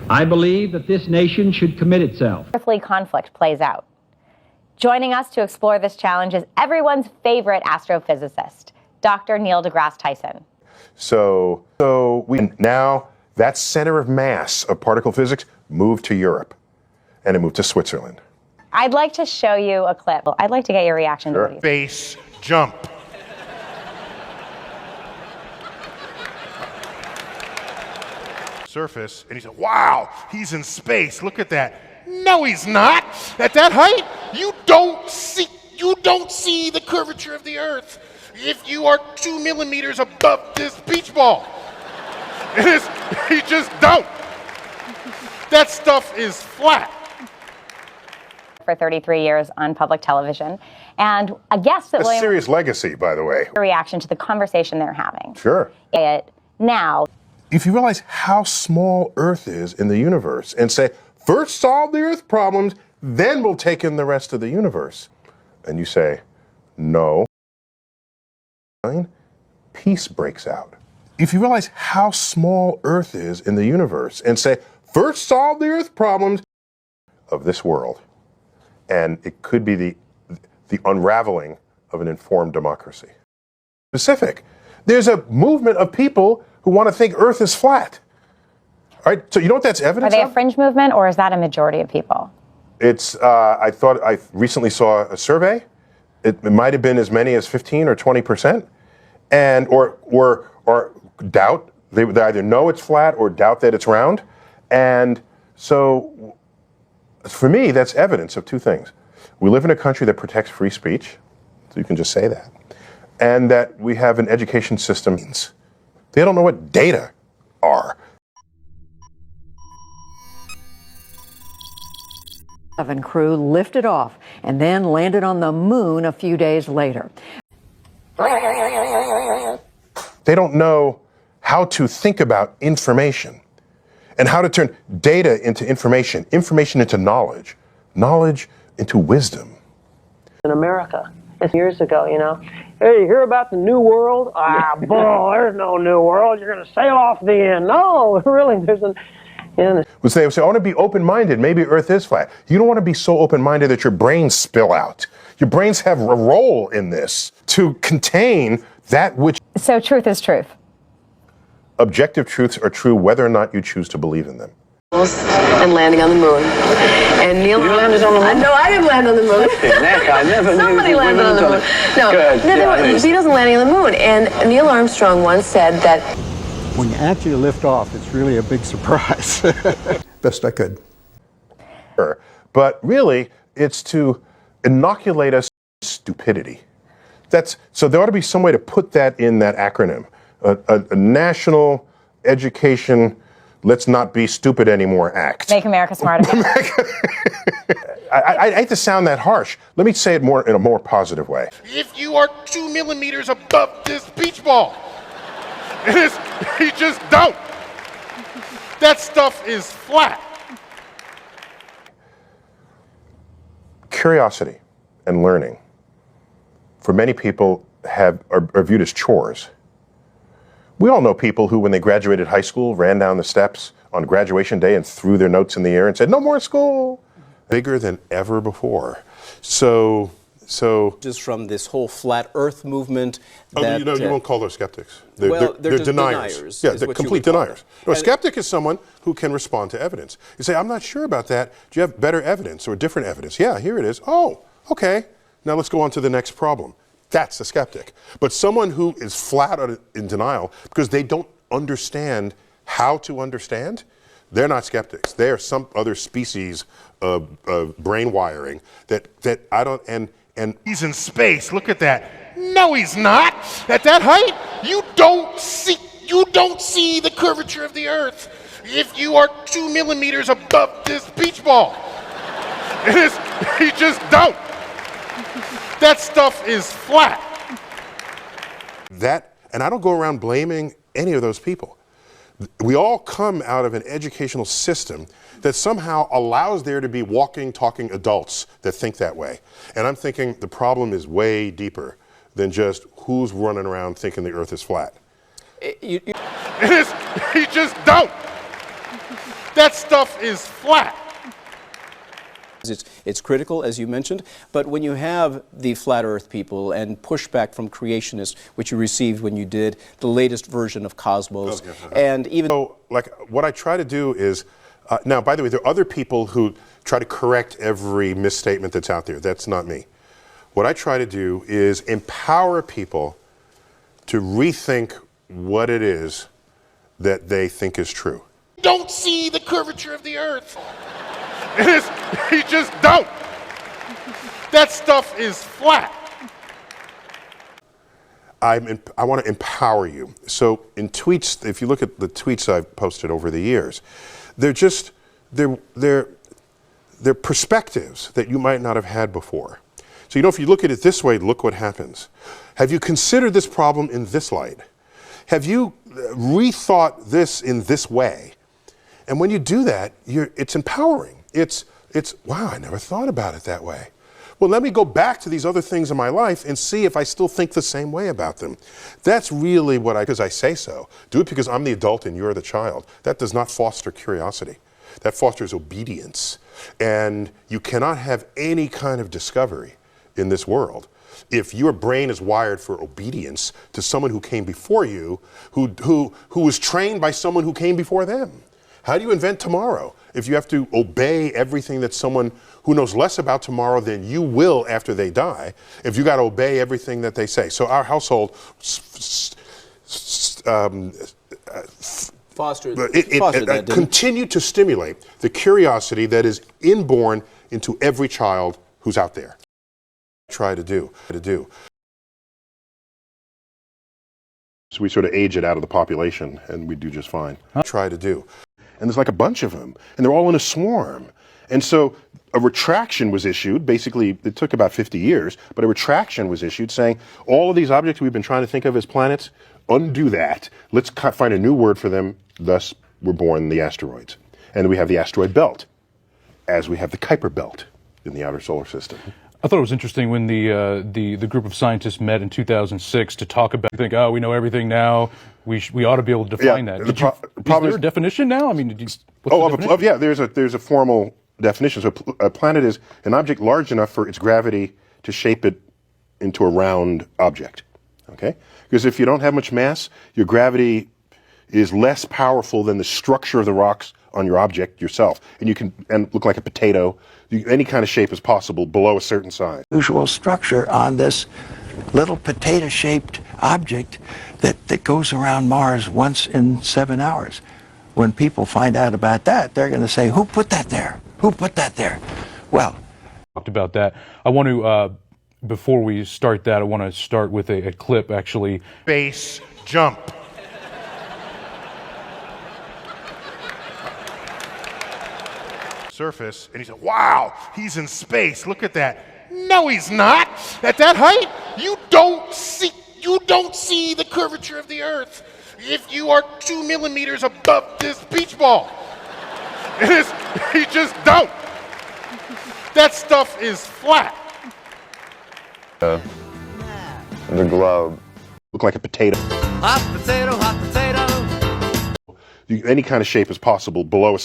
I believe that this nation should commit itself. Earthly conflict plays out. Joining us to explore this challenge is everyone's favorite astrophysicist, Dr. Neil deGrasse Tyson. So now that center of mass of particle physics moved to Europe, and it moved to Switzerland. I'd like to show you a clip. I'd like to get your reaction to what you see. Space jump. Surface, and he said, wow, he's in space, look at that. No, he's not. At that height, you don't see the curvature of the Earth if you are 2 millimeters above this beach ball. You just don't. That stuff is flat. For 33 years on public television, and a guest that A serious legacy, by the way. reaction to the conversation they're having. Sure. It now. If you realize how small Earth is in the universe and say, first solve the Earth problems, then we'll take in the rest of the universe. And you say, no, peace breaks out. If you realize how small Earth is in the universe and say, first solve the Earth problems of this world, and it could be the unraveling of an informed democracy. Specific. There's a movement of people who want to think Earth is flat. All right, so you know what that's evidence Are they of? a fringe movement, or is that a majority of people? It's, I recently saw a survey. It might have been as many as 15 or 20%, and or doubt. They either know it's flat or doubt that it's round. And so for me, that's evidence of two things. We live in a country that protects free speech, so you can just say that, and that we have an education system. They don't know what data are. Crew lifted off and then landed on the moon a few days later. They don't know how to think about information and how to turn data into information, information into knowledge, knowledge into wisdom. In America, years ago, you know, hey, you hear about the New World? Ah, bull, there's no New World. You're going to sail off the end. No, really, there's an... Would say, I want to be open-minded. Maybe Earth is flat. You don't want to be so open-minded that your brains spill out. Your brains have a role in this to contain that which... So truth is truth. Objective truths are true whether or not you choose to believe in them. And landing on the moon. And Neil landed on the moon? No, I didn't land on the moon. I never Somebody landed on the moon. No, Beatles landing on the moon. And Neil Armstrong once said that when you actually lift off, it's really a big surprise. Best I could. But really, it's to inoculate us with stupidity. So there ought to be some way to put that in that acronym. A National Education Let's Not Be Stupid Anymore Act. Make America Smart Again. I hate to sound that harsh. Let me say it in a more positive way. If you are 2 millimeters above this beach ball, you just don't. That stuff is flat. Curiosity and learning, for many people, are viewed as chores. We all know people who, when they graduated high school, ran down the steps on graduation day and threw their notes in the air and said, "No more school." Bigger than ever before. So just from this whole flat Earth movement. You won't call those skeptics. They're They're just deniers. Yeah, they're complete deniers. No, a skeptic is someone who can respond to evidence. You say, "I'm not sure about that. Do you have better evidence or different evidence?" "Yeah, here it is." "Oh, okay. Now let's go on to the next problem." That's a skeptic. But someone who is flat out in denial because they don't understand how to understand, they're not skeptics. They are some other species of brain wiring that I don't, and he's in space, look at that. No, he's not. At that height, you don't see the curvature of the Earth if you are 2 millimeters above this beach ball. You just don't. That stuff is flat. And I don't go around blaming any of those people. We all come out of an educational system that somehow allows there to be walking, talking adults that think that way. And I'm thinking the problem is way deeper than just who's running around thinking the Earth is flat. You just don't. That stuff is flat. It's critical, as you mentioned, but when you have the flat earth people and pushback from creationists, which you received when you did the latest version of Cosmos, and even... So, like, what I try to do is, now, by the way, there are other people who try to correct every misstatement that's out there. That's not me. What I try to do is empower people to rethink what it is that they think is true. Don't see the curvature of the earth. You just don't. That stuff is flat. I want to empower you. So in tweets, if you look at the tweets I've posted over the years, they're perspectives that you might not have had before. So, you know, if you look at it this way, look what happens. Have you considered this problem in this light? Have you rethought this in this way? And when you do that, it's empowering. It's, wow, I never thought about it that way. Well, let me go back to these other things in my life and see if I still think the same way about them. That's really what because I say so. Do it because I'm the adult and you're the child. That does not foster curiosity. That fosters obedience. And you cannot have any kind of discovery in this world if your brain is wired for obedience to someone who came before you, who was trained by someone who came before them. How do you invent tomorrow if you have to obey everything that someone who knows less about tomorrow than you will after they die, if you got to obey everything that they say? So our household continue to stimulate the curiosity that is inborn into every child who's out there. Try to do. So we sort of age it out of the population and we do just fine. Try to do. And there's like a bunch of them, and they're all in a swarm. And so a retraction was issued, basically it took about 50 years, but a retraction was issued saying all of these objects we've been trying to think of as planets, undo that. Let's find a new word for them. Thus were born the asteroids. And we have the asteroid belt, as we have the Kuiper belt in the outer solar system. I thought it was interesting when the group of scientists met in 2006 to talk about, think, oh, we know everything now. We ought to be able to define that. Is there a definition now? I mean, there's a formal definition. So a planet is an object large enough for its gravity to shape it into a round object. Okay? Because if you don't have much mass, your gravity is less powerful than the structure of the rocks on your object yourself, and you can look like a potato. Any kind of shape is possible below a certain size. Usual structure on this little potato-shaped object that goes around Mars once in 7 hours. When people find out about that, they're going to say, "Who put that there? Who put that there?" Well, talked about that. I want to, before we start that, I want to start with a clip actually. Base jump. Surface, and he said, wow, he's in space, look at that. No, he's not. At that height, you don't see the curvature of the earth if you are 2 millimeters above this beach ball. You just don't. That stuff is flat. The globe. Look like a potato. hot potato, hot potato. Any kind of shape is possible below a